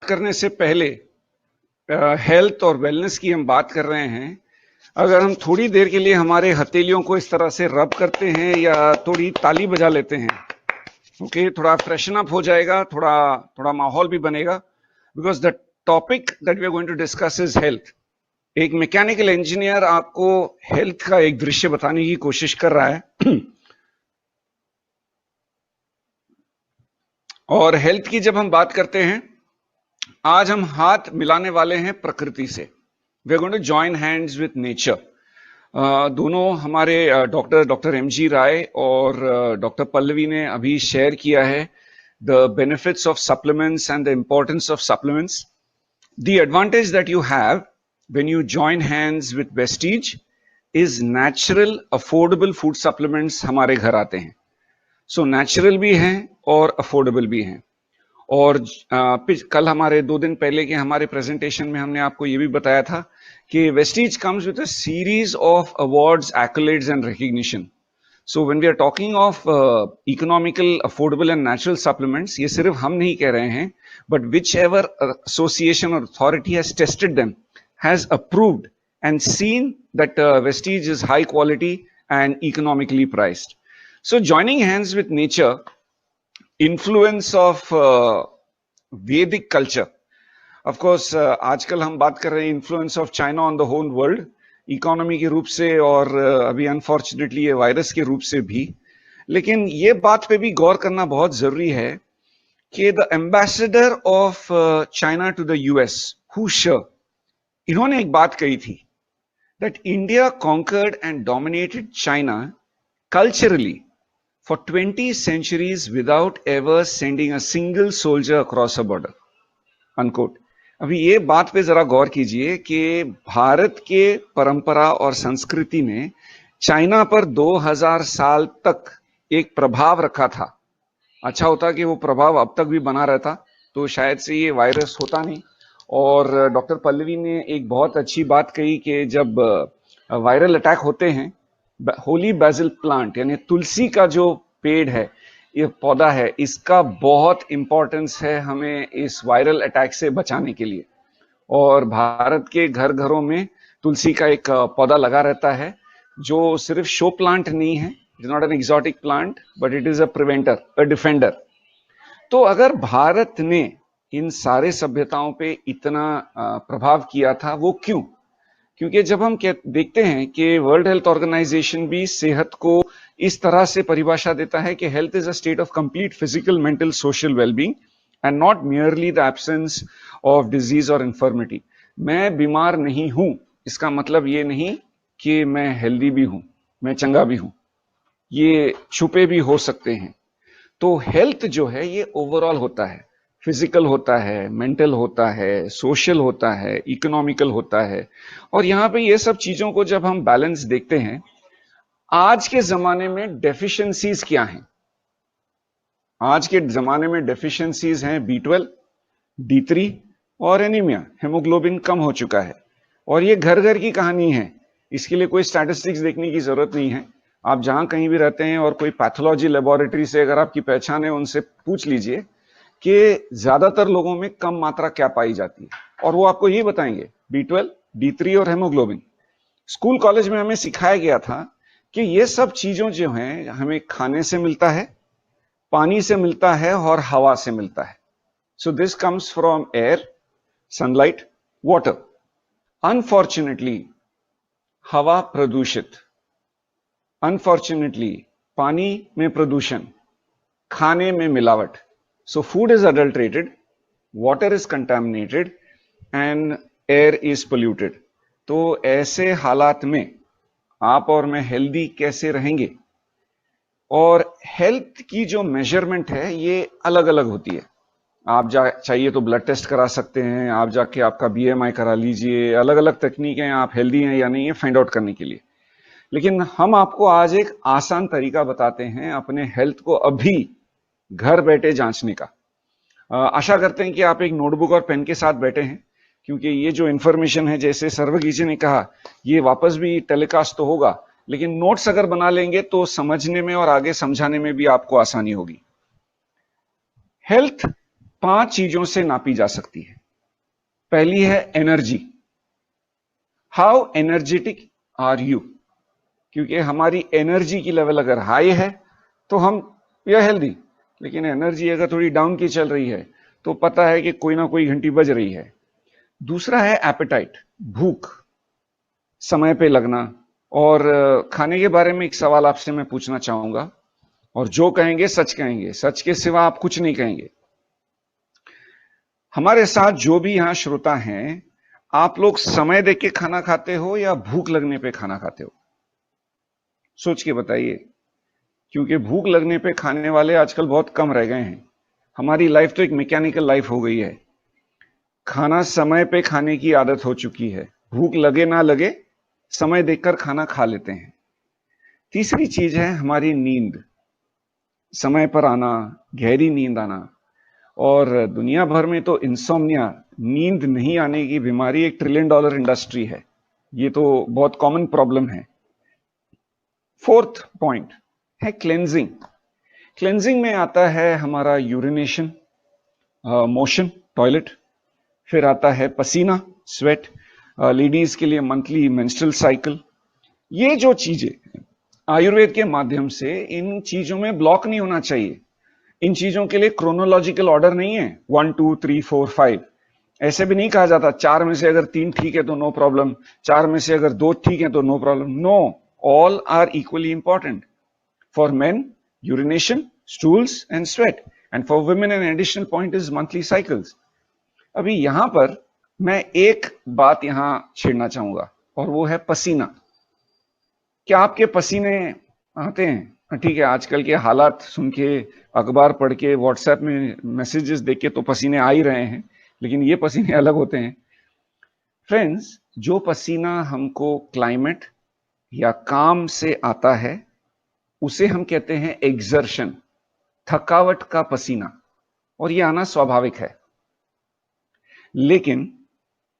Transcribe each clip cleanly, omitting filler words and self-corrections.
करने से पहले हेल्थ और वेलनेस की हम बात कर रहे हैं। अगर हम थोड़ी देर के लिए हमारे हथेलियों को इस तरह से रब करते हैं या थोड़ी ताली बजा लेते हैं, ओके, थोड़ा फ्रेशन अप हो जाएगा, थोड़ा थोड़ा माहौल भी बनेगा। Because the topic that we are going to discuss is health. एक मैकेनिकल इंजीनियर आपको हेल्थ का एक दृश्य बताने की कोशिश कर रहा है और हेल्थ की जब हम बात करते हैं, आज हम हाथ मिलाने वाले हैं प्रकृति से। We are going to join hands with nature. दोनों हमारे डॉक्टर एमजी राय और डॉक्टर पल्लवी ने अभी शेयर किया है the benefits of supplements and the importance of supplements. The advantage that you have when you join hands with Vestige is natural affordable food supplements हमारे घर आते हैं। सो नेचुरल भी हैं और अफोर्डेबल भी हैं। और कल हमारे 2 दिन पहले के हमारे प्रेजेंटेशन में हमने आपको ये भी बताया था कि Vestige comes with a series of awards, एक्colades and recognition. So when we are talking of economical, affordable and natural supplements, ये सिर्फ हम नहीं कह रहे हैं, बट विच एवर एसोसिएशन और authority has tested them has approved and seen that Vestige is high quality and economically priced. So joining hands with nature, influence of Vedic culture. Of course, आजकल हम बात कर रहे हैं influence of China on the whole world, economy के रूप से और अभी अनफॉर्चुनेटली ये वायरस के रूप से भी। लेकिन ये बात पे भी गौर करना बहुत जरूरी है कि the ambassador of China to the US, Hu Shih, इन्होंने एक बात कही थी that India conquered and dominated China culturally for 20 centuries without ever sending a single soldier across a border. Unquote. अभी ये बात पे जरा गौर कीजिए कि भारत के परंपरा और संस्कृति ने चाइना पर 2000 साल तक एक प्रभाव रखा था। अच्छा होता कि वो प्रभाव अब तक भी बना रहता तो शायद से ये वायरस होता नहीं। और डॉक्टर पल्लवी ने एक बहुत अच्छी बात कही कि जब वायरल अटैक होते हैं, होली बैसिल प्लांट यानी तुलसी का जो पेड़ है, ये पौधा है, इसका बहुत इंपॉर्टेंस है हमें इस वायरल अटैक से बचाने के लिए। और भारत के घर घरों में तुलसी का एक पौधा लगा रहता है जो सिर्फ शो प्लांट नहीं है, it is not an exotic plant, but it is a preventer, a defender. तो अगर भारत ने इन सारे सभ्यताओं पे इतना प्रभाव किया था, वो क्यों? क्योंकि जब हम देखते हैं कि वर्ल्ड हेल्थ ऑर्गेनाइजेशन भी सेहत को इस तरह से परिभाषा देता है कि health is a state of complete physical, mental, social wellbeing and not merely the absence of disease और इन्फर्मिटी। मैं बीमार नहीं हूं, इसका मतलब ये नहीं कि मैं हेल्दी भी हूं, मैं चंगा भी हूं, ये छुपे भी हो सकते हैं। तो हेल्थ जो है ये ओवरऑल होता है, फिजिकल होता है, मेंटल होता है, सोशल होता है, इकोनॉमिकल होता है। और यहां पे ये सब चीजों को जब हम बैलेंस देखते हैं, आज के जमाने में डेफिशिएंसीज क्या हैं? आज के जमाने में डेफिशिएंसीज हैं B12, D3 और एनीमिया, हेमोग्लोबिन कम हो चुका है। और ये घर घर की कहानी है, इसके लिए कोई स्टैटिस्टिक्स देखने की जरूरत नहीं है। आप जहां कहीं भी रहते हैं और कोई पैथोलॉजी लेबोरेटरी से अगर आपकी पहचान है, उनसे पूछ लीजिए कि ज्यादातर लोगों में कम मात्रा क्या पाई जाती है, और वो आपको ये बताएंगे B12, D3 और हेमोग्लोबिन। स्कूल कॉलेज में हमें सिखाया गया था कि ये सब चीजों जो हैं हमें खाने से मिलता है, पानी से मिलता है और हवा से मिलता है। So this comes from air, sunlight, water. Unfortunately हवा प्रदूषित, अनफॉर्चुनेटली पानी में प्रदूषण, खाने में मिलावट। So food is adulterated, water is contaminated and air is polluted. तो ऐसे हालात में आप और मैं हेल्दी कैसे रहेंगे? और हेल्थ की जो मेजरमेंट है ये अलग अलग होती है। आप चाहिए तो ब्लड टेस्ट करा सकते हैं, आप जाके आपका BMI करा लीजिए, अलग अलग तकनीकें हैं आप हेल्दी हैं या नहीं है फाइंड आउट करने के लिए। लेकिन हम आपको आज एक आसान तरीका बताते हैं अपने हेल्थ को अभी घर बैठे जांचने का। आशा करते हैं कि आप एक नोटबुक और पेन के साथ बैठे हैं, क्योंकि ये जो इंफॉर्मेशन है, जैसे सर्वगी जी ने कहा, ये वापस भी टेलीकास्ट तो होगा, लेकिन नोट्स अगर बना लेंगे तो समझने में और आगे समझाने में भी आपको आसानी होगी। हेल्थ 5 चीजों से नापी जा सकती है। पहली है energy. How energetic are you? क्योंकि हमारी एनर्जी की लेवल अगर हाई है तो हम वी आर हेल्दी, लेकिन एनर्जी अगर थोड़ी डाउन की चल रही है तो पता है कि कोई ना कोई घंटी बज रही है। दूसरा है एपेटाइट, भूख, समय पे लगना। और खाने के बारे में एक सवाल आपसे मैं पूछना चाहूंगा, और जो कहेंगे सच कहेंगे, सच के सिवा आप कुछ नहीं कहेंगे। हमारे साथ जो भी यहां श्रोता हैं, आप लोग समय देके खाना खाते हो या भूख लगने पे खाना खाते हो? सोच के बताइए, क्योंकि भूख लगने पे खाने वाले आजकल बहुत कम रह गए हैं। हमारी लाइफ तो एक मैकेनिकल लाइफ हो गई है। खाना समय पे खाने की आदत हो चुकी है। भूख लगे ना लगे, समय देखकर खाना खा लेते हैं। तीसरी चीज है हमारी नींद, समय पर आना, गहरी नींद आना। और दुनिया भर में तो इंसोम्निया, नींद नहीं आने की बीमारी, एक $1 ट्रिलियन इंडस्ट्री है। ये तो बहुत कॉमन प्रॉब्लम है। फोर्थ पॉइंट है क्लेंजिंग। क्लेंजिंग में आता है हमारा यूरिनेशन, मोशन, टॉयलेट। फिर आता है पसीना, स्वेट। लेडीज के लिए मंथली मेंस्ट्रुअल साइकिल। ये जो चीजें आयुर्वेद के माध्यम से, इन चीजों में ब्लॉक नहीं होना चाहिए। इन चीजों के लिए क्रोनोलॉजिकल ऑर्डर नहीं है 1 2 3 4 5। ऐसे भी नहीं कहा जाता 4 में से अगर 3 ठीक है तो नो प्रॉब्लम, 4 में से अगर 2 ठीक है तो no problem. No, all are equally important. For men urination, stools and sweat, and for women an additional point is monthly cycles. अभी यहां पर मैं एक बात यहां छेड़ना चाहूंगा, और वो है पसीना। क्या आपके पसीने आते हैं? ठीक है, आजकल के हालात सुन के, अखबार पढ़ के, व्हाट्सएप में मैसेजेस देख के तो पसीने आ ही रहे हैं, लेकिन ये पसीने अलग होते हैं। फ्रेंड्स, जो पसीना हमको क्लाइमेट या काम से आता है उसे हम कहते हैं एक्सर्शन, थकावट का पसीना, और ये आना स्वाभाविक है। लेकिन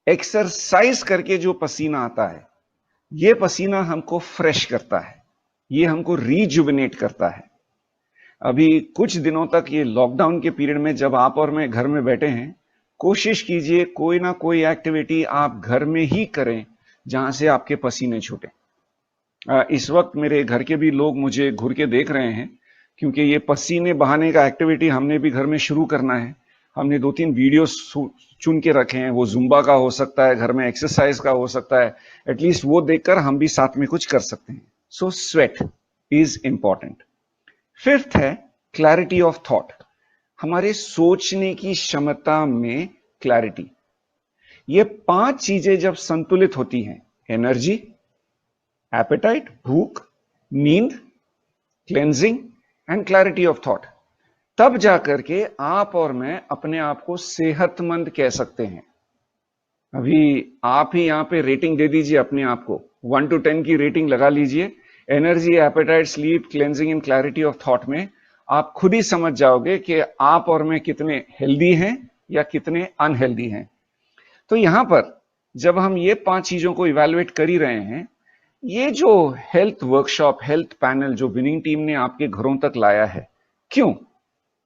एक्सरसाइज करके जो पसीना आता है, ये पसीना हमको फ्रेश करता है, ये हमको रिजुविनेट करता है। अभी कुछ दिनों तक ये लॉकडाउन के पीरियड में जब आप और मैं घर में बैठे हैं, कोशिश कीजिए कोई ना कोई एक्टिविटी आप घर में ही करें जहां से आपके पसीने छूटे। इस वक्त मेरे घर के भी लोग मुझे घूर के देख रहे हैं, क्योंकि ये पसीने बहाने का एक्टिविटी हमने भी घर में शुरू करना है। हमने 2-3 वीडियो चुन के रखे हैं। वो जुम्बा का हो सकता है, घर में एक्सरसाइज का हो सकता है। एटलीस्ट वो देखकर हम भी साथ में कुछ कर सकते हैं। सो स्वेट इज इंपॉर्टेंट। फिफ्थ है क्लैरिटी ऑफ थॉट, हमारे सोचने की क्षमता में क्लैरिटी। ये 5 चीजें जब संतुलित होती हैं, एनर्जी, एपेटाइट, भूख, नींद, cleansing and clarity of thought, तब जाकर के आप और मैं अपने आप को सेहतमंद कह सकते हैं। अभी आप ही यहां पे रेटिंग दे दीजिए अपने आप को, 1 to 10 की रेटिंग लगा लीजिए। Energy, appetite, sleep, cleansing and clarity of thought में आप खुद ही समझ जाओगे कि आप और मैं कितने हेल्दी हैं या कितने अनहेल्दी हैं। तो यहां पर जब हम ये 5 चीजों को इवैल्यूएट कर ही रहे हैं, ये जो हेल्थ वर्कशॉप, हेल्थ पैनल जो विनिंग टीम ने आपके घरों तक लाया है, क्यों?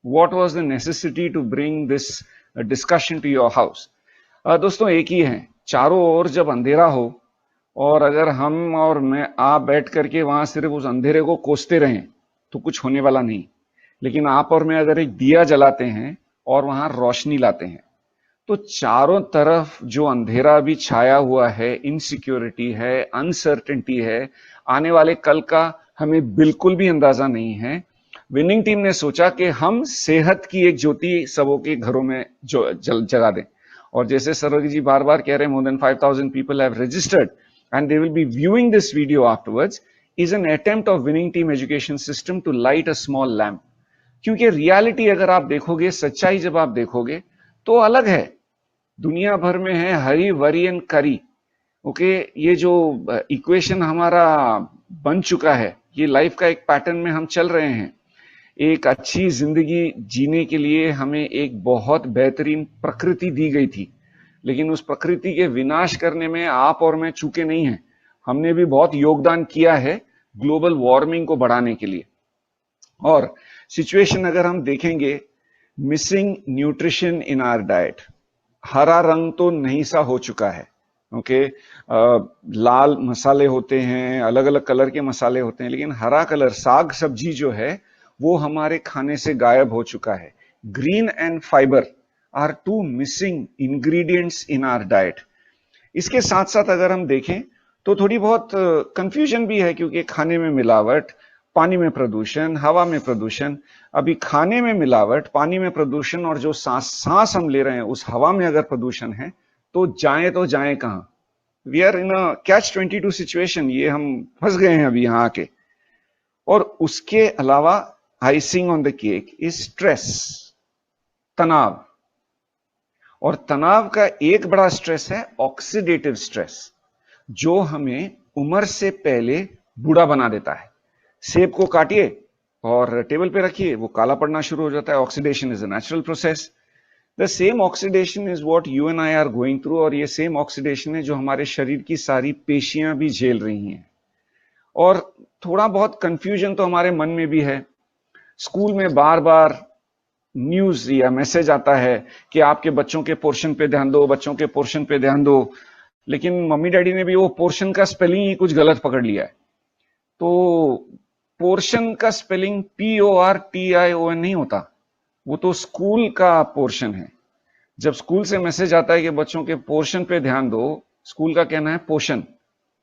What was the necessity to bring this discussion to your house? दोस्तों, एक ही है, चारों ओर जब अंधेरा हो और अगर हम और मैं आप बैठ करके वहां सिर्फ उस अंधेरे को कोसते रहें तो कुछ होने वाला नहीं। लेकिन आप और मैं अगर एक दिया जलाते हैं और वहां रोशनी लाते हैं, तो चारों तरफ जो अंधेरा भी छाया हुआ है, इनसिक्योरिटी है, अनसर्टेनिटी है, आने वाले कल का हमें बिल्कुल भी अंदाजा नहीं है। विनिंग टीम ने सोचा कि हम सेहत की एक ज्योति सबों के घरों में जो जगा दें। और जैसे सरोगी जी बार बार कह रहे हैं, more than 5000 people have registered and they will be viewing this video afterwards, is an attempt of Winning Team Education System to light a small lamp. क्योंकि रियलिटी अगर आप देखोगे, सच्चाई जब आप देखोगे तो अलग है। दुनिया भर में है हरी वरी एंड करी। ओके, ये जो इक्वेशन हमारा बन चुका है, ये लाइफ का एक पैटर्न में हम चल रहे हैं। एक अच्छी जिंदगी जीने के लिए हमें एक बहुत बेहतरीन प्रकृति दी गई थी, लेकिन उस प्रकृति के विनाश करने में आप और मैं चूके नहीं हैं। हमने भी बहुत योगदान किया है ग्लोबल वार्मिंग को बढ़ाने के लिए। और सिचुएशन अगर हम देखेंगे missing nutrition in our diet. हरा रंग तो नहीं सा हो चुका है, ओके। लाल मसाले होते हैं, अलग अलग कलर के मसाले होते हैं, लेकिन हरा कलर साग सब्जी जो है वो हमारे खाने से गायब हो चुका है। Green and fibre are two missing ingredients in our diet. इसके साथ साथ अगर हम देखें तो थोड़ी बहुत कंफ्यूजन भी है, क्योंकि खाने में मिलावट, पानी में प्रदूषण, हवा में प्रदूषण। अभी खाने में मिलावट, पानी में प्रदूषण और जो सांस हम ले रहे हैं उस हवा में अगर प्रदूषण है तो जाएं कहां? We are in a catch 22 situation. ये हम फंस गए हैं अभी यहां आके। और उसके अलावा icing on the cake is stress, तनाव। और तनाव का एक बड़ा स्ट्रेस है ऑक्सीडेटिव स्ट्रेस, जो हमें उम्र से पहले बूढ़ा बना देता है। सेब को काटिए और टेबल पे रखिए, वो काला पड़ना शुरू हो जाता है। Oxidation is a natural process. The same oxidation is what you and I R going through, और ये सेम ऑक्सीडेशन है जो हमारे शरीर की सारी पेशियां भी झेल रही हैं। और थोड़ा बहुत कंफ्यूजन तो हमारे मन में भी है। स्कूल में बार बार न्यूज या मैसेज आता है कि आपके बच्चों के पोर्शन पे ध्यान दो, बच्चों के पोर्शन पे ध्यान दो, लेकिन मम्मी डैडी ने भी वो पोर्शन का स्पेलिंग ही कुछ गलत पकड़ लिया है। तो पोर्शन का स्पेलिंग PORTION नहीं होता, वो तो स्कूल का पोर्शन है। जब स्कूल से मैसेज आता है कि बच्चों के पोर्शन पे ध्यान दो, स्कूल का कहना है पोषण,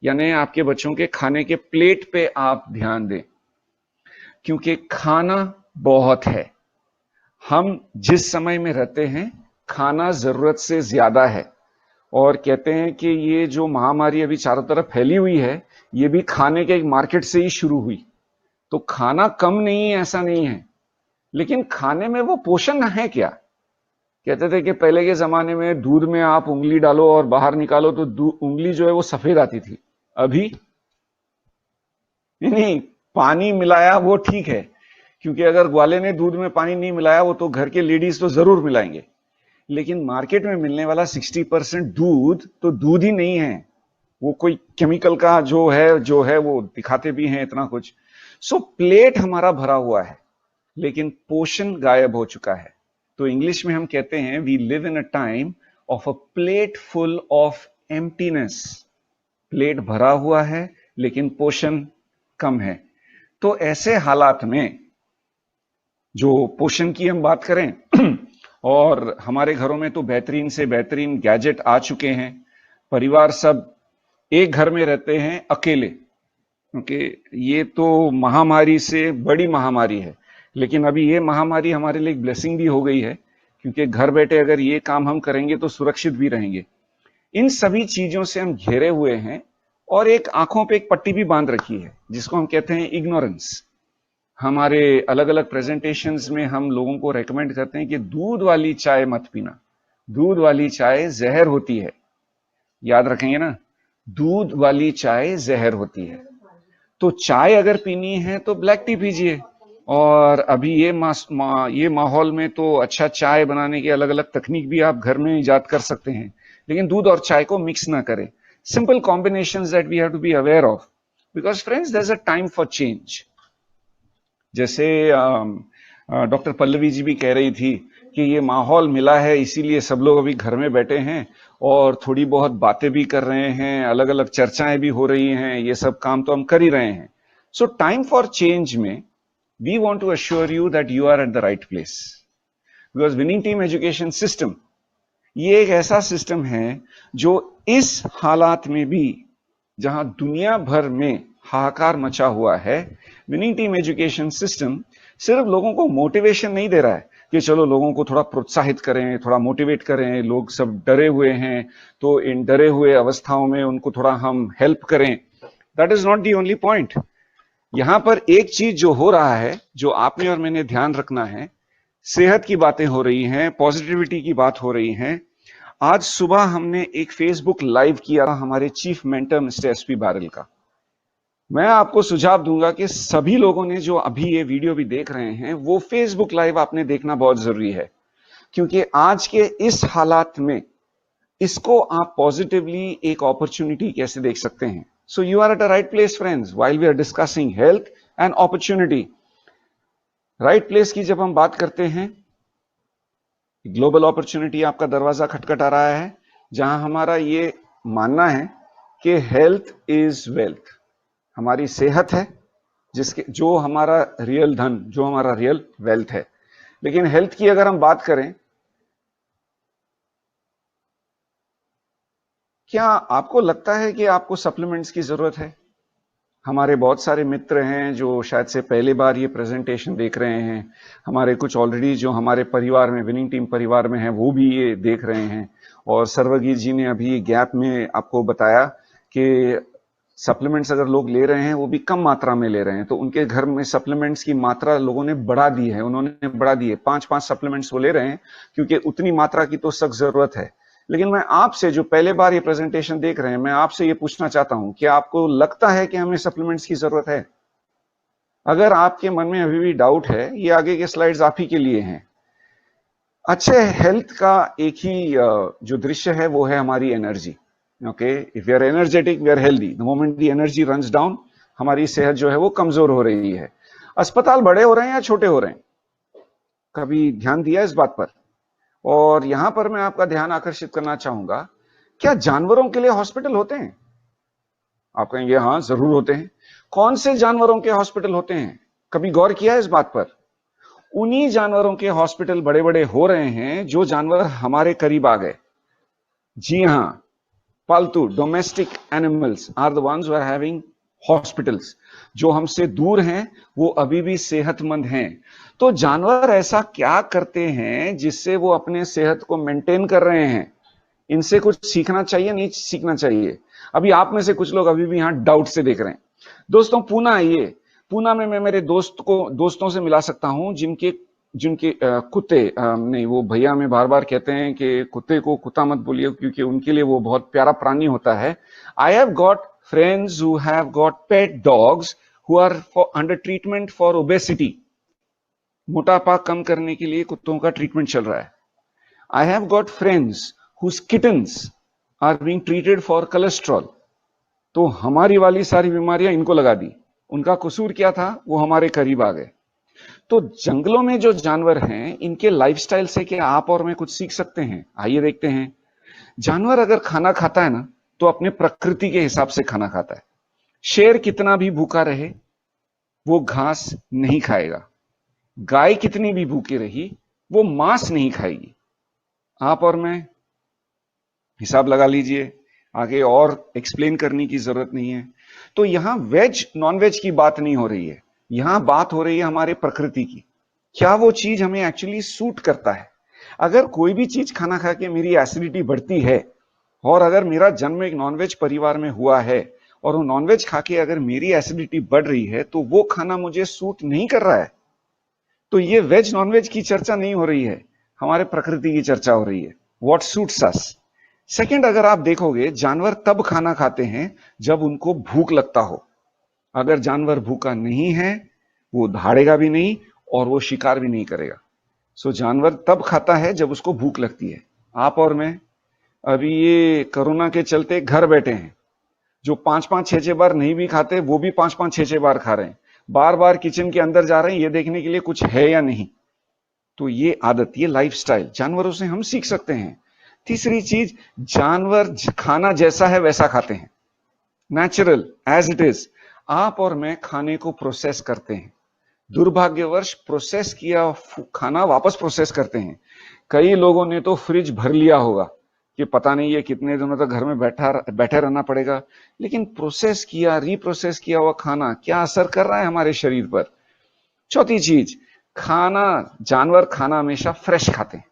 यानी आपके बच्चों के खाने के प्लेट पे आप ध्यान दें, क्योंकि खाना बहुत है। हम जिस समय में रहते हैं खाना जरूरत से ज्यादा है। और कहते हैं कि ये जो महामारी अभी चारों तरफ फैली हुई है, ये भी खाने के एक मार्केट से ही शुरू हुई। तो खाना कम नहीं है ऐसा नहीं है, लेकिन खाने में वो पोषण है क्या? कहते थे कि पहले के जमाने में दूध में आप उंगली डालो और बाहर निकालो तो उंगली जो है वो सफेद आती थी। अभी नहीं, पानी मिलाया वो ठीक है, क्योंकि अगर ग्वाले ने दूध में पानी नहीं मिलाया वो तो घर के लेडीज तो जरूर मिलाएंगे। लेकिन मार्केट में मिलने वाला 60% दूध तो दूध ही नहीं है, वो कोई केमिकल का जो है वो दिखाते भी हैं इतना कुछ। सो प्लेट हमारा भरा हुआ है, लेकिन पोषण गायब हो चुका है। तो इंग्लिश में हम कहते हैं we live in a time of a plate full of emptiness. Plate भरा हुआ है लेकिन पोषण कम है। तो ऐसे हालात में जो पोषण की हम बात करें और हमारे घरों में तो बेहतरीन से बेहतरीन गैजेट आ चुके हैं। परिवार सब एक घर में रहते हैं अकेले, क्योंकि ये तो महामारी से बड़ी महामारी है। लेकिन अभी ये महामारी हमारे लिए एक ब्लेसिंग भी हो गई है, क्योंकि घर बैठे अगर ये काम हम करेंगे तो सुरक्षित भी रहेंगे। इन सभी चीजों से हम घेरे हुए हैं और एक आंखों पे एक पट्टी भी बांध रखी है जिसको हम कहते हैं इग्नोरेंस। हमारे अलग अलग प्रेजेंटेशंस में हम लोगों को रेकमेंड करते हैं कि दूध वाली चाय मत पीना, दूध वाली चाय जहर होती है। याद रखेंगे ना, दूध वाली चाय जहर होती है। तो चाय अगर पीनी है तो ब्लैक टी पीजिए। और अभी ये माहौल में तो अच्छा चाय बनाने की अलग अलग तकनीक भी आप घर में इजाद कर सकते हैं, लेकिन दूध और चाय को मिक्स ना करें। Simple combinations that we have to be aware of, because friends there is a time for change. जैसे डॉक्टर पल्लवी जी भी कह रही थी कि ये माहौल मिला है इसीलिए सब लोग अभी घर में बैठे हैं और थोड़ी बहुत बातें भी कर रहे हैं, अलग अलग चर्चाएं भी हो रही हैं, ये सब काम तो हम कर ही रहे हैं। सो टाइम फॉर चेंज में we want to assure you that you are at the right place, because Winning Team Education System ये एक ऐसा सिस्टम है जो इस हालात में भी, जहां दुनिया भर में हाहाकार मचा हुआ है, विनिंग टीम एजुकेशन सिस्टम सिर्फ लोगों को मोटिवेशन नहीं दे रहा है कि चलो लोगों को थोड़ा प्रोत्साहित करें, थोड़ा मोटिवेट करें, लोग सब डरे हुए हैं तो इन डरे हुए अवस्थाओं में उनको थोड़ा हम हेल्प करें। That is not the only point. यहां पर एक चीज जो हो रहा है, जो आपने और मैंने ध्यान रखना है, सेहत की बातें हो रही हैं, पॉजिटिविटी की बात हो रही है। आज सुबह हमने एक फेसबुक लाइव किया हमारे chief mentor mister SP barrel का। मैं आपको सुझाव दूंगा कि सभी लोगों ने जो अभी ये वीडियो भी देख रहे हैं वो फेसबुक लाइव आपने देखना बहुत जरूरी है, क्योंकि आज के इस हालात में इसको आप पॉजिटिवली एक अपॉर्चुनिटी कैसे देख सकते हैं। So you are at a right place friends while we are discussing health and opportunity. Right place की जब हम बात करते हैं ग्लोबल अपॉर्चुनिटी आपका दरवाजा खटखटा रहा है, जहां हमारा ये मानना है कि हेल्थ इज वेल्थ। हमारी सेहत है जिसके जो हमारा रियल धन, जो हमारा रियल वेल्थ है। लेकिन हेल्थ की अगर हम बात करें, क्या आपको लगता है कि आपको सप्लीमेंट्स की जरूरत है? हमारे बहुत सारे मित्र हैं जो शायद से पहली बार ये प्रेजेंटेशन देख रहे हैं। हमारे कुछ ऑलरेडी जो हमारे परिवार में, विनिंग टीम परिवार में हैं, वो भी ये देख रहे हैं। और सर्वगीत जी ने अभी गैप में आपको बताया कि सप्लीमेंट्स अगर लोग ले रहे हैं वो भी कम मात्रा में ले रहे हैं, तो उनके घर में सप्लीमेंट्स की मात्रा लोगों ने बढ़ा दी है। उन्होंने बढ़ा दी है, 5-5 सप्लीमेंट्स वो ले रहे हैं क्योंकि उतनी मात्रा की तो सख्त जरूरत है। लेकिन मैं आपसे, जो पहले बार ये प्रेजेंटेशन देख रहे हैं, मैं आपसे ये पूछना चाहता हूं कि आपको लगता है कि हमें सप्लीमेंट्स की जरूरत है? अगर आपके मन में अभी भी डाउट है, ये आगे के स्लाइड्स आप ही के लिए हैं। अच्छे हेल्थ का एक ही जो दृश्य है वो है हमारी energy. Okay, if we are energetic we are healthy. The moment the energy runs down, हमारी सेहत जो है वो कमजोर हो रही है। अस्पताल बड़े हो रहे हैं या छोटे हो रहे हैं? कभी ध्यान दिया इस बात पर? और यहां पर मैं आपका ध्यान आकर्षित करना चाहूंगा, क्या जानवरों के लिए हॉस्पिटल होते हैं? आप कहेंगे हाँ जरूर होते हैं। कौन से जानवरों के हॉस्पिटल होते हैं? कभी गौर किया है इस बात पर? उन्हीं जानवरों के हॉस्पिटल बड़े बड़े हो रहे हैं जो जानवर हमारे करीब आ गए। जी हां, पालतू domestic animals are the ones who are having hospitals. जो हमसे दूर हैं वो अभी भी सेहतमंद हैं। तो जानवर ऐसा क्या करते हैं जिससे वो अपने सेहत को मेंटेन कर रहे हैं? इनसे कुछ सीखना चाहिए, नहीं सीखना चाहिए? अभी आप में से कुछ लोग अभी भी यहां डाउट से देख रहे हैं। दोस्तों पूना आइए। पूना में मैं मेरे दोस्तों से मिला सकता हूं जिनके जिनके कुत्ते नहीं, वो भैया में बार बार कहते हैं कि कुत्ते को कुत्ता मत बोलिए क्योंकि उनके लिए वो बहुत प्यारा प्राणी होता है। I have got friends who have got pet dogs who are under treatment for obesity. मोटापा कम करने के लिए कुत्तों का ट्रीटमेंट चल रहा है। I have got friends whose kittens are being treated for cholesterol. तो हमारी वाली सारी बीमारियां इनको लगा दी। उनका कसूर क्या था? वो हमारे करीब आ गए। तो जंगलों में जो जानवर हैं, इनके लाइफस्टाइल से क्या आप और मैं कुछ सीख सकते हैं? आइए देखते हैं। जानवर अगर खाना खाता है ना, तो अपने प्रकृति के हिसाब से खाना खाता है। शेर कितना भी भूखा रहे वो घास नहीं खाएगा। गाय कितनी भी भूखी रही वो मांस नहीं खाएगी। आप और मैं हिसाब लगा लीजिए, आगे और एक्सप्लेन करने की जरूरत नहीं है। तो यहां वेज नॉन वेज की बात नहीं हो रही है, यहां बात हो रही है हमारे प्रकृति की। क्या वो चीज हमें एक्चुअली सूट करता है? अगर कोई भी चीज खाना खा के मेरी एसिडिटी बढ़ती है, और अगर मेरा जन्म एक नॉनवेज परिवार में हुआ है और वो नॉनवेज खा के अगर मेरी एसिडिटी बढ़ रही है, तो वो खाना मुझे सूट नहीं कर रहा है। तो ये वेज नॉनवेज की चर्चा नहीं हो रही है, हमारे प्रकृति की चर्चा हो रही है। What suits us. सेकंड, अगर आप देखोगे, जानवर तब खाना खाते हैं जब उनको भूख लगता हो। अगर जानवर भूखा नहीं है, वो दहाड़ेगा भी नहीं और वो शिकार भी नहीं करेगा। सो जानवर तब खाता है जब उसको भूख लगती है। आप और मैं अभी ये कोरोना के चलते घर बैठे हैं, जो 5-5 6-6 बार नहीं भी खाते वो भी 5-5 6-6 बार खा रहे हैं। बार बार किचन के अंदर जा रहे हैं ये देखने के लिए कुछ है या नहीं। तो ये आदत, ये लाइफस्टाइल जानवरों से हम सीख सकते हैं। तीसरी चीज, जानवर खाना जैसा है वैसा खाते हैं, नेचुरल एज इट इज। आप और मैं खाने को प्रोसेस करते हैं। दुर्भाग्यवश प्रोसेस किया खाना वापस प्रोसेस करते हैं। कई लोगों ने तो फ्रिज भर लिया होगा कि पता नहीं ये कितने दिनों तक घर में बैठे रहना पड़ेगा। लेकिन प्रोसेस किया, रीप्रोसेस किया हुआ खाना क्या असर कर रहा है हमारे शरीर पर? चौथी चीज, खाना, जानवर खाना हमेशा फ्रेश खाते हैं।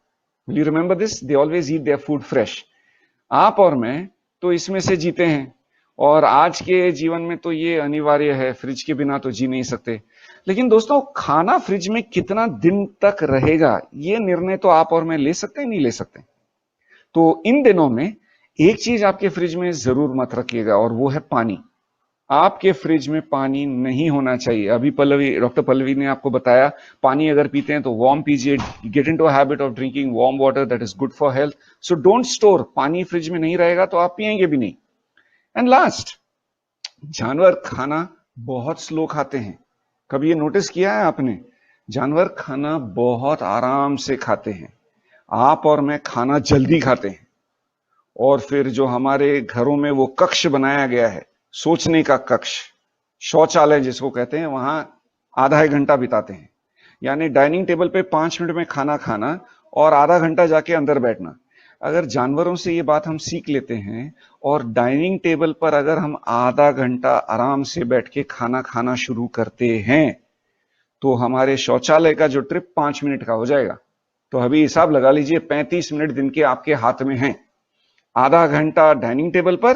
Will you remember this? They always eat their food fresh. आप और मैं तो इसमें से जीते हैं, और आज के जीवन में तो ये अनिवार्य है, फ्रिज के बिना तो जी नहीं सकते। लेकिन दोस्तों, खाना फ्रिज में कितना दिन तक रहेगा ये निर्णय तो आप और मैं ले सकते हैं, नहीं ले सकते? तो इन दिनों में एक चीज आपके फ्रिज में जरूर मत रखिएगा, और वो है पानी। आपके फ्रिज में पानी नहीं होना चाहिए। अभी डॉक्टर पल्लवी ने आपको बताया, पानी अगर पीते हैं तो वार्म पीजिए। Get into a habit of drinking warm water, that is good for health. So don't store. पानी फ्रिज में नहीं रहेगा तो आप पिएंगे भी नहीं। एंड लास्ट, जानवर खाना बहुत स्लो खाते हैं। कभी ये नोटिस किया है आपने? जानवर खाना बहुत आराम से खाते हैं। आप और मैं खाना जल्दी खाते हैं, और फिर जो हमारे घरों में वो कक्ष बनाया गया है, सोचने का कक्ष, शौचालय जिसको कहते हैं, वहां आधा एक घंटा बिताते हैं। यानी डाइनिंग टेबल पे 5 मिनट में खाना खाना और आधा घंटा जाके अंदर बैठना। अगर जानवरों से ये बात हम सीख लेते हैं और डाइनिंग टेबल पर अगर हम आधा घंटा आराम से बैठ के खाना खाना शुरू करते हैं, तो हमारे शौचालय का जो ट्रिप 5 मिनट का हो जाएगा। तो अभी हिसाब लगा लीजिए, 35 मिनट दिन के आपके हाथ में हैं। आधा घंटा डाइनिंग टेबल पर,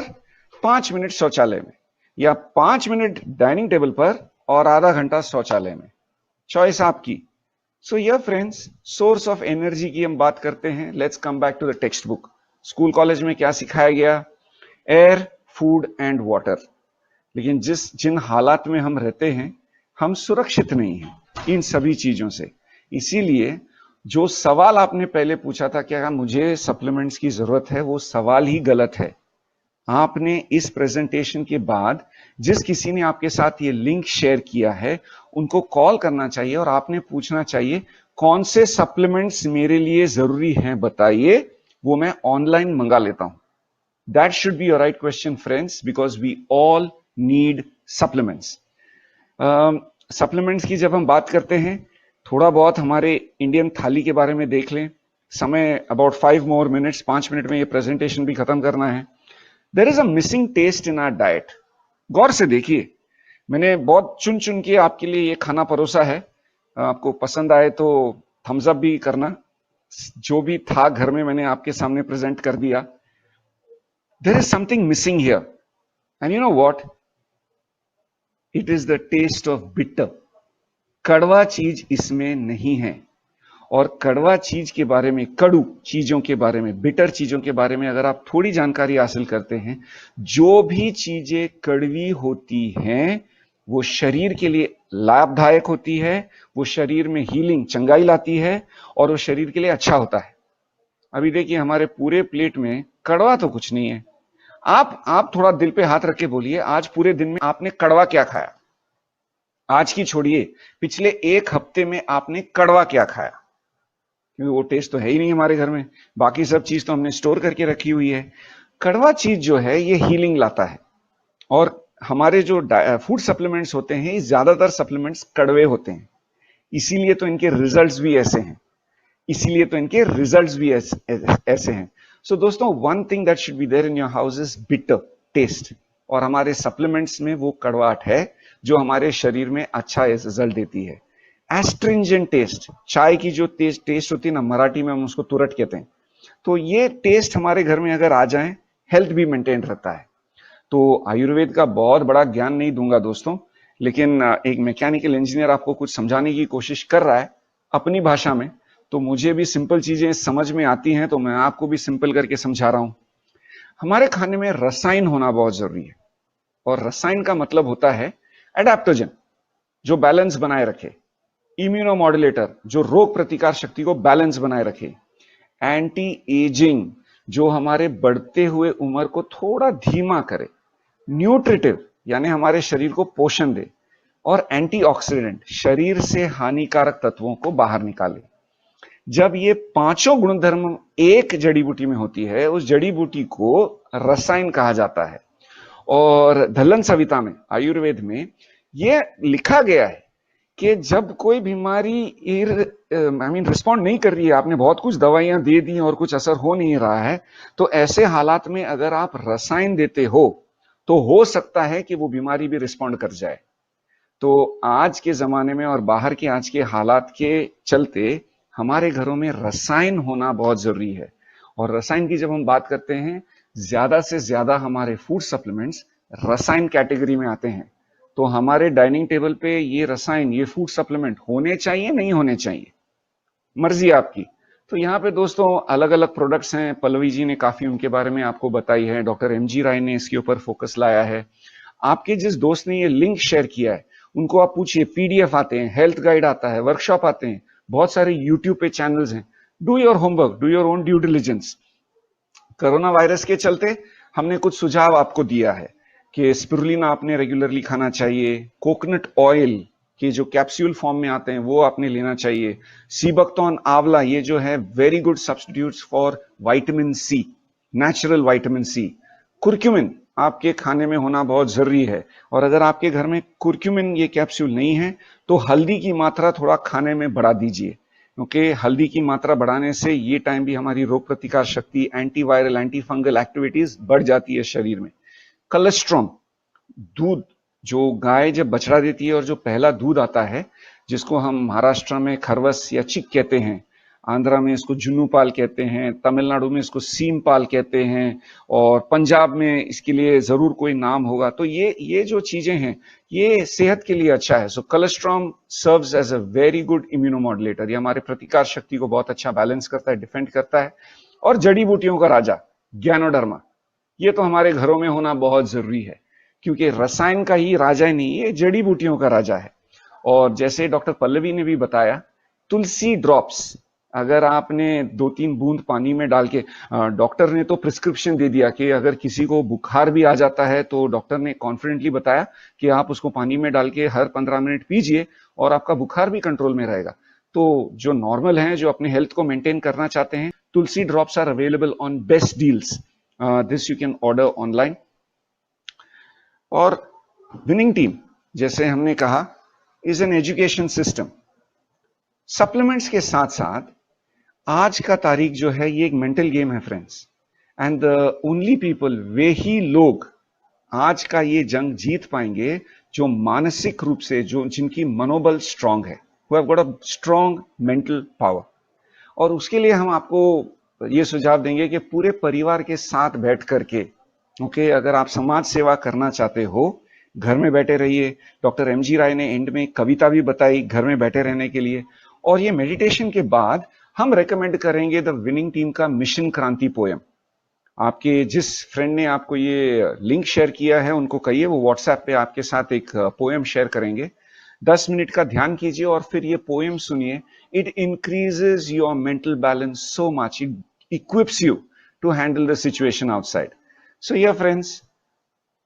5 मिनट शौचालय में, या 5 मिनट डाइनिंग टेबल पर और आधा घंटा शौचालय में। चॉइस आपकी। सो या फ्रेंड्स, सोर्स ऑफ एनर्जी की हम बात करते हैं। Let's come back to the text book. School college में क्या सिखाया गया? Air, food and water. लेकिन जिन हालात में हम रहते हैं, हम सुरक्षित नहीं हैं इन सभी चीजों से। इसीलिए जो सवाल आपने पहले पूछा था, क्या मुझे सप्लीमेंट्स की जरूरत है, वो सवाल ही गलत है। आपने इस प्रेजेंटेशन के बाद जिस किसी ने आपके साथ ये लिंक शेयर किया है, उनको कॉल करना चाहिए और आपने पूछना चाहिए कौन से सप्लीमेंट्स मेरे लिए जरूरी हैं, बताइए, वो मैं ऑनलाइन मंगा लेता हूं। That should be your right question friends, because we all need supplements. Supplements की जब हम बात करते हैं, थोड़ा बहुत हमारे इंडियन थाली के बारे में देख लें। समय अबाउट 5 more minutes, 5 मिनट में ये प्रेजेंटेशन भी खत्म करना है। There is a missing taste in our diet. गौर से देखिए, मैंने बहुत चुन चुन के आपके लिए ये खाना परोसा है। आपको पसंद आए तो थम्स अप भी करना। जो भी था घर में मैंने आपके सामने प्रेजेंट कर दिया। There is something missing here, and you know what? It is the taste of bitter. कड़वा चीज इसमें नहीं है। और कड़वा चीज के बारे में, कड़ू चीजों के बारे में, बिटर चीजों के बारे में अगर आप थोड़ी जानकारी हासिल करते हैं, जो भी चीजें कड़वी होती हैं वो शरीर के लिए लाभदायक होती है, वो शरीर में हीलिंग, चंगाई लाती है, और वो शरीर के लिए अच्छा होता है। अभी देखिए, हमारे पूरे प्लेट में कड़वा तो कुछ नहीं है। आप थोड़ा दिल पे हाथ रख के बोलिए, आज पूरे दिन में आपने कड़वा क्या खाया? आज की छोड़िए, पिछले 1 हफ्ते में आपने कड़वा क्या खाया? क्योंकि वो टेस्ट तो है ही नहीं हमारे घर में, बाकी सब चीज तो हमने स्टोर करके रखी हुई है। कड़वा चीज जो है ये हीलिंग लाता है। और हमारे जो फूड सप्लीमेंट्स होते हैं, ज्यादातर सप्लीमेंट्स कड़वे होते हैं। इसीलिए तो इनके रिजल्ट्स भी ऐसे हैं। ऐसे हैं। सो दोस्तों, one thing that should be there in your house is bitter taste. और हमारे सप्लीमेंट्स में वो कड़वाहट है जो हमारे शरीर में अच्छा रिजल्ट देती है। एस्ट्रिंजेंट टेस्ट, चाय की जो टेस्ट होती है ना, मराठी में हम उसको तुरट कहते हैं। तो ये टेस्ट हमारे घर में अगर आ जाए, हेल्थ भी मेंटेन रहता है। तो आयुर्वेद का बहुत बड़ा ज्ञान नहीं दूंगा दोस्तों, लेकिन एक मैकेनिकल इंजीनियर आपको कुछ समझाने की कोशिश कर रहा है अपनी भाषा में, तो मुझे भी सिंपल चीजें समझ में आती हैं, तो मैं आपको भी सिंपल करके समझा रहा हूं। हमारे खाने में रसायन होना बहुत जरूरी है। और रसायन का मतलब होता है एडेप्टोजन, जो बैलेंस बनाए रखे, इम्यूनोमॉड्यूलेटर, जो रोग प्रतिकार शक्ति को बैलेंस बनाए रखे, एंटी एजिंग, जो हमारे बढ़ते हुए उम्र को थोड़ा धीमा करे, न्यूट्रिटिव, यानी हमारे शरीर को पोषण दे, और एंटीऑक्सीडेंट, शरीर से हानिकारक तत्वों को बाहर निकाले। जब ये पांचों गुणधर्म एक जड़ी बूटी में होती है, उस जड़ी बूटी को रसायन कहा जाता है। और दलहन संहिता में, आयुर्वेद में, यह लिखा गया है कि जब कोई बीमारी रिस्पॉन्ड नहीं कर रही है, आपने बहुत कुछ दवाइयां दे दी और कुछ असर हो नहीं रहा है, तो ऐसे हालात में अगर आप रसायन देते हो तो हो सकता है कि वो बीमारी भी रिस्पॉन्ड कर जाए। तो आज के जमाने में और बाहर के आज के हालात के चलते हमारे घरों में रसायन होना बहुत जरूरी है। और रसायन की जब हम बात करते हैं, ज्यादा से ज्यादा हमारे फूड सप्लीमेंट्स रसायन कैटेगरी में आते हैं। तो हमारे डाइनिंग टेबल पे ये रसायन, ये फूड सप्लीमेंट होने चाहिए, नहीं होने चाहिए, मर्जी आपकी। तो यहाँ पे दोस्तों अलग अलग प्रोडक्ट्स हैं। पल्लवी जी ने काफी उनके बारे में आपको बताई है, डॉक्टर एमजी राय ने इसके ऊपर फोकस लाया है। आपके जिस दोस्त ने ये लिंक शेयर किया है, उनको आप पूछिए, पीडीएफ आते हैं, हेल्थ गाइड आता है, वर्कशॉप आते हैं, बहुत सारे यूट्यूब पे चैनल्स हैं। Do your homework, do your own due diligence. Corona virus के चलते हमने कुछ सुझाव आपको दिया है कि स्पिरुलिना आपने रेगुलरली खाना चाहिए, कोकोनट ऑयल कि जो कैप्सूल फॉर्म में आते हैं वो आपने लेना चाहिए। सीबकतौन आंवला, ये जो है very good substitutes for vitamin C, natural vitamin C. Curcumin आपके खाने में होना बहुत जरूरी है, और अगर आपके घर में कुर्क्यूमिन ये कैप्सूल नहीं है तो हल्दी की मात्रा थोड़ा खाने में बढ़ा दीजिए, क्योंकि हल्दी की मात्रा बढ़ाने से ये टाइम भी हमारी रोग प्रतिकार शक्ति, एंटीवायरल, एंटी फंगल एक्टिविटीज बढ़ जाती है शरीर में। कोलेस्ट्रॉल, दूध, जो गाय जब बछड़ा देती है और जो पहला दूध आता है, जिसको हम महाराष्ट्र में खरवस या चिक कहते हैं, आंध्रा में इसको जुन्नू पाल कहते हैं, तमिलनाडु में इसको सीम पाल कहते हैं, और पंजाब में इसके लिए जरूर कोई नाम होगा। तो ये जो चीजें हैं ये सेहत के लिए अच्छा है। So cholesterol serves as a very good immunomodulator, ये हमारे प्रतिकार शक्ति को बहुत अच्छा बैलेंस करता है, डिफेंड करता है। और जड़ी बूटियों का राजा ज्ञानोडर्मा, ये तो हमारे घरों में होना बहुत जरूरी है, क्योंकि रसायन का ही राजा ही नहीं, ये जड़ी बूटियों का राजा है। और जैसे डॉक्टर पल्लवी ने भी बताया, तुलसी ड्रॉप्स अगर आपने 2-3 बूंद पानी में डाल के, डॉक्टर ने तो प्रिस्क्रिप्शन दे दिया कि अगर किसी को बुखार भी आ जाता है तो डॉक्टर ने कॉन्फिडेंटली बताया कि आप उसको पानी में डाल के हर 15 मिनट पीजिए और आपका बुखार भी कंट्रोल में रहेगा। तो जो नॉर्मल हैं, जो अपने हेल्थ को मेंटेन करना चाहते हैं, Tulsi drops are available on best deals, this you can order online. और विनिंग टीम, जैसे हमने कहा, is an education system. Supplements के साथ साथ आज का तारीख जो है ये एक मेंटल गेम है friends, and the only people, वे ही लोग आज का ये जंग जीत पाएंगे जो मानसिक रूप से, जो जिनकी मनोबल स्ट्रांग है, who have got a strong mental power। और उसके लिए हम आपको ये सुझाव देंगे कि पूरे परिवार के साथ बैठ करके, ओके, अगर आप समाज सेवा करना चाहते हो, घर में बैठे रहिए। डॉक्टर एमजी राय ने एंड में कविता भी बताई घर में बैठे रहने के लिए। और ये मेडिटेशन के बाद हम रेकमेंड करेंगे द विनिंग टीम का मिशन क्रांति पोयम। आपके जिस फ्रेंड ने आपको ये लिंक शेयर किया है उनको कहिए वो व्हाट्सएप पे आपके साथ एक पोयम शेयर करेंगे। 10 मिनट का ध्यान कीजिए और फिर ये पोयम सुनिए। It increases your mental balance so much, it equips you to handle the situation outside. So ये फ्रेंड्स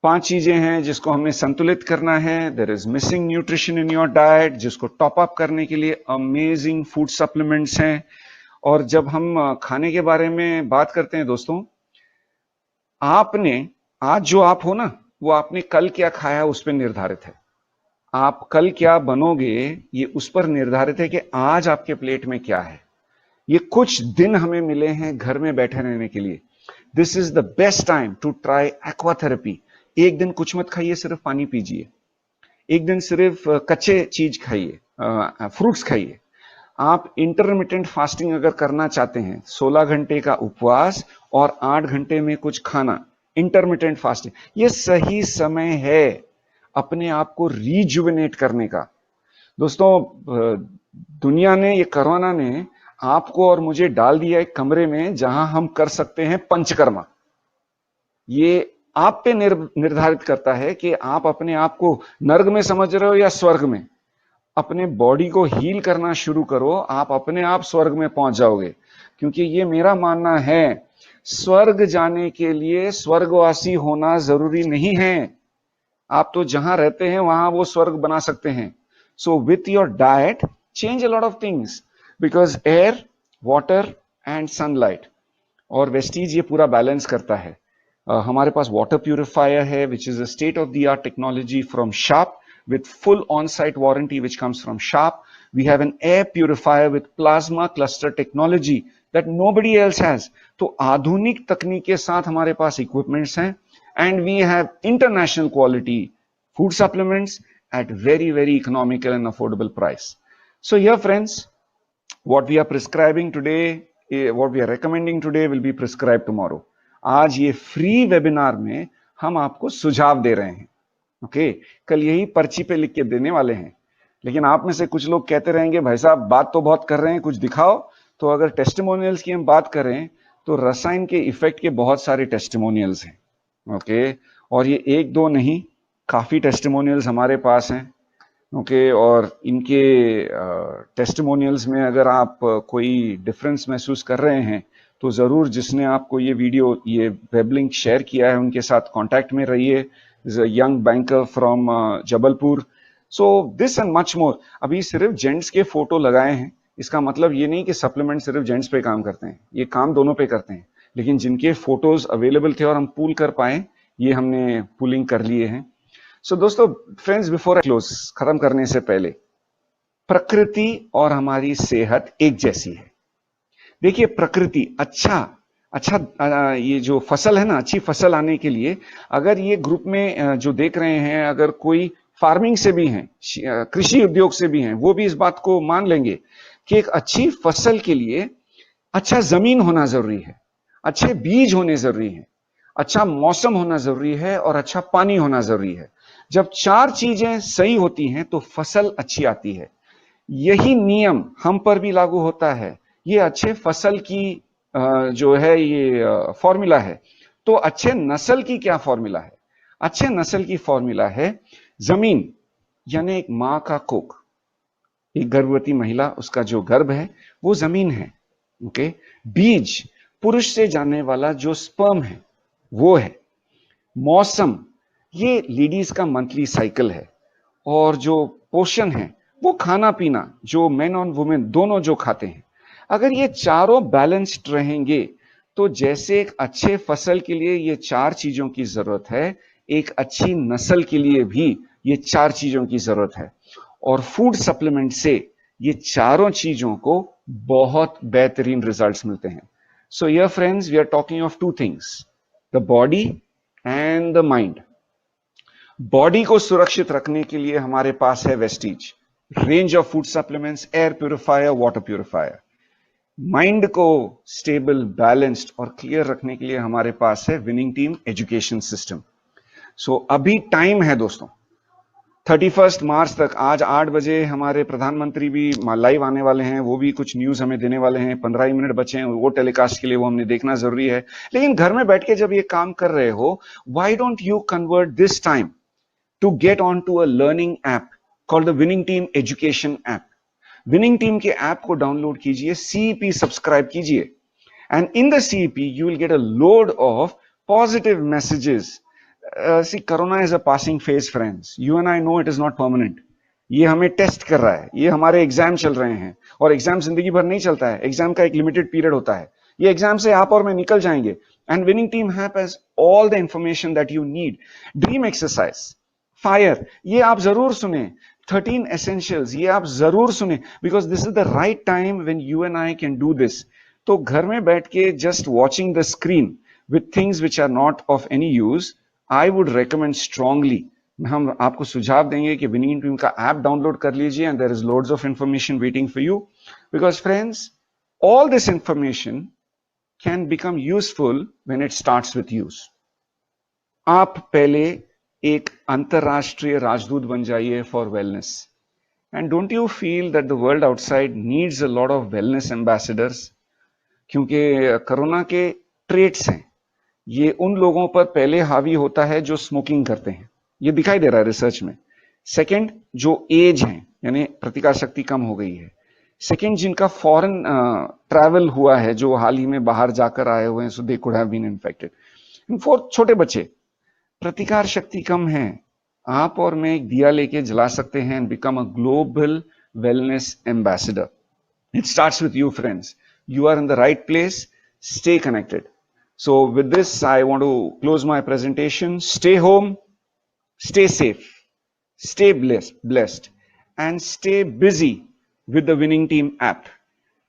5 चीजें हैं जिसको हमें संतुलित करना है। There is missing nutrition in your diet, जिसको टॉप अप करने के लिए अमेजिंग फूड सप्लीमेंट्स हैं। और जब हम खाने के बारे में बात करते हैं दोस्तों, आपने आज जो आप हो ना, वो आपने कल क्या खाया उस पर निर्धारित है। आप कल क्या बनोगे ये उस पर निर्धारित है कि आज आपके प्लेट में क्या है। ये कुछ दिन हमें मिले हैं घर में बैठे रहने के लिए। This is the best time to try aquatherapy. एक दिन कुछ मत खाइए, सिर्फ पानी पीजिए। एक दिन सिर्फ कच्चे चीज खाइए, फ्रूट्स खाइए। आप इंटरमिटेंट फास्टिंग अगर करना चाहते हैं, 16 घंटे का उपवास और 8 घंटे में कुछ खाना, इंटरमिटेंट फास्टिंग, ये सही समय है अपने आप को रिजुविनेट करने का। दोस्तों, दुनिया ने, ये कोरोना ने आपको और मुझे डाल दिया एक कमरे में जहां हम कर सकते हैं पंचकर्मा। ये आप पे निर्धारित करता है कि आप अपने आप को नर्क में समझ रहे हो या स्वर्ग में। अपने बॉडी को हील करना शुरू करो, आप अपने आप स्वर्ग में पहुंच जाओगे। क्योंकि ये मेरा मानना है, स्वर्ग जाने के लिए स्वर्गवासी होना जरूरी नहीं है। आप तो जहां रहते हैं वहां वो स्वर्ग बना सकते हैं। So with your diet change a lot of things, because air, water and sunlight और वेस्टीज ये पूरा बैलेंस करता है। हमारे पास वाटर प्यूरिफायर है which is a state of the art technology from sharp with full on-site warranty which comes from Sharp. We have an air purifier with plasma cluster technology that nobody else has. तो आधुनिक तकनीक के साथ हमारे पास equipments हैं, and we have international quality food supplements at very very economical and affordable price. So here friends, what we are prescribing today, what we are recommending today will be prescribed tomorrow. आज ये free webinar में हम आपको सुझाव दे रहे हैं। Okay, कल यही पर्ची पे लिख के देने वाले हैं। लेकिन आप में से कुछ लोग कहते रहेंगे, भाई साहब बात तो बहुत कर रहे हैं, कुछ दिखाओ। तो अगर टेस्टिमोनियल्स की हम बात करें तो रसायन के इफेक्ट के बहुत सारे टेस्टिमोनियल्स हैं। ओके, और ये एक दो नहीं, काफी टेस्टिमोनियल्स हमारे पास हैं। ओके, और इनके टेस्टिमोनियल्स में अगर आप कोई डिफरेंस महसूस कर रहे हैं तो जरूर जिसने आपको ये वीडियो, ये वेब लिंक शेयर किया है, उनके साथ कांटेक्ट में रहिए। is a young banker from Jabalpur. So this and much more. अभी सिर्फ जेंट्स के फोटो लगाए हैं, इसका मतलब ये नहीं कि सप्लीमेंट सिर्फ जेंट्स पे काम करते हैं, ये काम दोनों पे करते हैं, लेकिन जिनके फोटोज अवेलेबल थे और हम पूल कर पाए, ये हमने पुलिंग कर लिए हैं। सो दोस्तों, फ्रेंड्स, बिफोर आई क्लोज, खत्म करने से पहले, प्रकृति और हमारी सेहत एक जैसी है। देखिए, प्रकृति ये जो फसल है ना, अच्छी फसल आने के लिए, अगर ये ग्रुप में जो देख रहे हैं, अगर कोई फार्मिंग से भी हैं, कृषि उद्योग से भी हैं, वो भी इस बात को मान लेंगे कि एक अच्छी फसल के लिए अच्छा जमीन होना जरूरी है, अच्छे बीज होने जरूरी है, अच्छा मौसम होना जरूरी है और अच्छा पानी होना जरूरी है। जब चार चीजें सही होती हैं तो फसल अच्छी आती है। यही नियम हम पर भी लागू होता है। ये अच्छे फसल की जो है ये फॉर्मूला है। तो अच्छे नस्ल की क्या फॉर्मूला है? अच्छे नस्ल की फॉर्मूला है जमीन, यानी एक मां का कोख, एक गर्भवती महिला, उसका जो गर्भ है वो जमीन है। ओके, बीज, पुरुष से जाने वाला जो स्पर्म है वो है। मौसम, ये लेडीज का मंथली साइकिल है। और जो पोषण है वो खाना पीना, जो मेन और वुमेन दोनों जो खाते हैं। अगर ये चारों बैलेंस्ड रहेंगे तो जैसे एक अच्छे फसल के लिए ये चार चीजों की जरूरत है, एक अच्छी नस्ल के लिए भी ये चार चीजों की जरूरत है। और फूड सप्लीमेंट से ये चारों चीजों को बहुत बेहतरीन रिजल्ट्स मिलते हैं। So here friends, we are talking of two things, the body and the mind. Body को सुरक्षित रखने के लिए हमारे पास है Vestige, range of food supplements, air purifier, water purifier. Mind को स्टेबल, बैलेंस्ड और क्लियर रखने के लिए हमारे पास है Winning Team Education System. So अभी टाइम है दोस्तों, 31 मार्च तक। आज 8 बजे हमारे प्रधानमंत्री भी लाइव आने वाले हैं, वो भी कुछ न्यूज हमें देने वाले हैं। 15 ही मिनट बचे हैं वो टेलीकास्ट के लिए, वो हमने देखना जरूरी है। लेकिन घर में बैठ के जब ये काम कर रहे हो, why don't you convert this time to get onto a learning app called the Winning Team Education app. Winning Team के ऐप को डाउनलोड कीजिए, CEP सब्सक्राइब कीजिए, and in the CEP you will get a load of positive messages. See, Corona is a passing phase, friends. You and I know it is not permanent. ये हमें test कर रहा है, ये हमारे exam चल रहे हैं, और एग्जाम जिंदगी भर नहीं चलता है। एग्जाम का एक लिमिटेड पीरियड होता है। ये एग्जाम से आप और मैं निकल जाएंगे। And winning team has all the information that you need. Dream exercise, fire, ये आप जरूर सुने। 13 एसेंशियल्स, ये आप जरूर सुने, because this is the right time when you and I can do this. तो घर में बैठ के just watching the screen with things which are not of any use, I would recommend strongly, हम आपको सुझाव देंगे कि विनिंग टीम का ऐप डाउनलोड कर लीजिए, and there is loads of information waiting for you. Because friends, all this information can become useful when it starts with use. आप पहले एक अंतरराष्ट्रीय राजदूत बन जाइए for wellness, and don't you feel that the world outside needs a lot of wellness ambassadors? क्योंकि corona के traits हैं, ये उन लोगों पर पहले हावी होता है जो स्मोकिंग करते हैं, ये दिखाई दे रहा है रिसर्च में। सेकंड, जो एज है, यानी प्रतिकार शक्ति कम हो गई है। सेकंड, जिनका फॉरेन ट्रैवल हुआ है, जो हाल ही में बाहर जाकर आए हुए हैं, so they could have been infected. Fourth, छोटे बच्चे, प्रतिकार शक्ति कम है। आप और मैं एक दिया लेके जला सकते हैं and become a global wellness ambassador. It starts with you friends, you are in the right place. Stay connected. So with this, I want to close my presentation. Stay home, stay safe, stay blessed, and stay busy with the Winning Team app.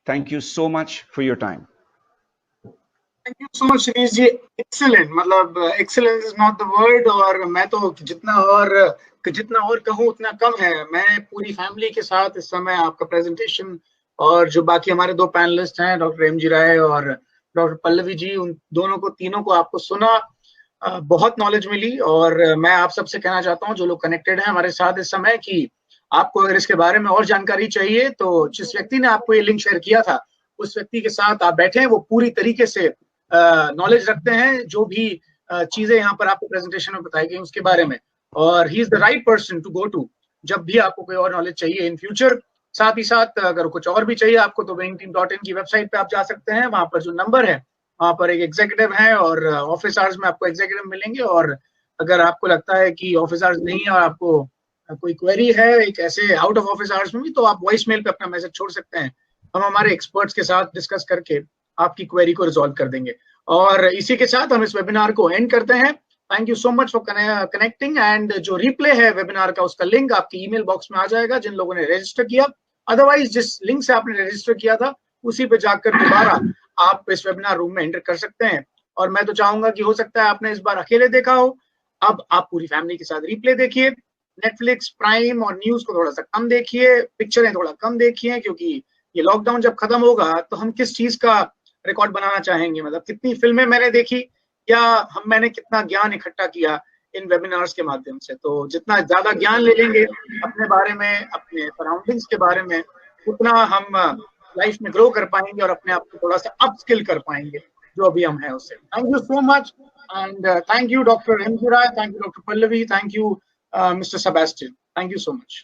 Thank you so much for your time. Thank you so much, Shirish ji. Excellent, मतलब excellence is not the word, और मैं तो जितना और कहूँ उतना कम है। मैं पूरी फैमिली के साथ इस समय आपका प्रेजेंटेशन और जो बाकी हमारे दो पैनलिस्ट हैं, डॉक्टर एम जी राय और डॉक्टर पल्लवी जी, उन तीनों को आपको सुना, बहुत नॉलेज मिली। और मैं आप सबसे कहना चाहता हूं, जो लोग कनेक्टेड हैं हमारे साथ इस समय, कि आपको अगर इसके बारे में और जानकारी चाहिए तो जिस व्यक्ति ने आपको ये लिंक शेयर किया था, उस व्यक्ति के साथ आप बैठे, वो पूरी तरीके से नॉलेज रखते हैं, जो भी चीजें यहाँ पर आपको प्रेजेंटेशन में बताई गई उसके बारे में, और he is the right person to go to जब भी आपको कोई और नॉलेज चाहिए इन फ्यूचर। साथ ही साथ अगर कुछ और भी चाहिए आपको, तो winningteam.in की वेबसाइट पे आप जा सकते हैं। वहां पर जो नंबर है, वहां पर एक एग्जीक्यूटिव है, और ऑफिस आवर्स में आपको एग्जीक्यूटिव मिलेंगे। और अगर आपको लगता है कि ऑफिस आवर्स नहीं है और आपको कोई क्वेरी है एक ऐसे आउट ऑफ ऑफिस आवर्स में भी, तो आप वॉइस मेल पे अपना मैसेज छोड़ सकते हैं। हम हमारे एक्सपर्ट्स के साथ डिस्कस करके आपकी क्वेरी को रिजॉल्व कर देंगे। और इसी के साथ हम इस वेबिनार को एंड करते हैं। Thank you so much for connecting, and जो रिप्ले है वेबिनार का उसका लिंक आपकी ईमेल बॉक्स में आ जाएगा जिन लोगों ने रजिस्टर किया। अदरवाइज जिस लिंक से आपने रजिस्टर किया था उसी पे जाकर दोबारा आप इस वेबिनार रूम में एंटर कर सकते हैं। और मैं तो चाहूंगा कि हो सकता है आपने इस बार अकेले देखा हो, अब आप पूरी फैमिली के साथ रिप्ले देखिए। नेटफ्लिक्स, प्राइम और न्यूज को थोड़ा सा कम देखिए, पिक्चरें थोड़ा कम देखिए, क्योंकि ये लॉकडाउन जब खत्म होगा तो हम किस चीज का रिकॉर्ड बनाना चाहेंगे, मतलब कितनी फिल्में मैंने देखी या मैंने कितना ज्ञान इकट्ठा किया इन वेबिनार्स के माध्यम से। तो जितना ज्यादा ज्ञान ले लेंगे अपने बारे में, अपने सराउंडिंग्स के बारे में, उतना हम लाइफ में ग्रो कर पाएंगे और अपने आप को थोड़ा सा अप स्किल कर पाएंगे जो अभी हम हैं उससे। Thank you so much, and thank you doctor M G Rai, thank you doctor Pallavi, thank you mister Sebastian, thank you so much.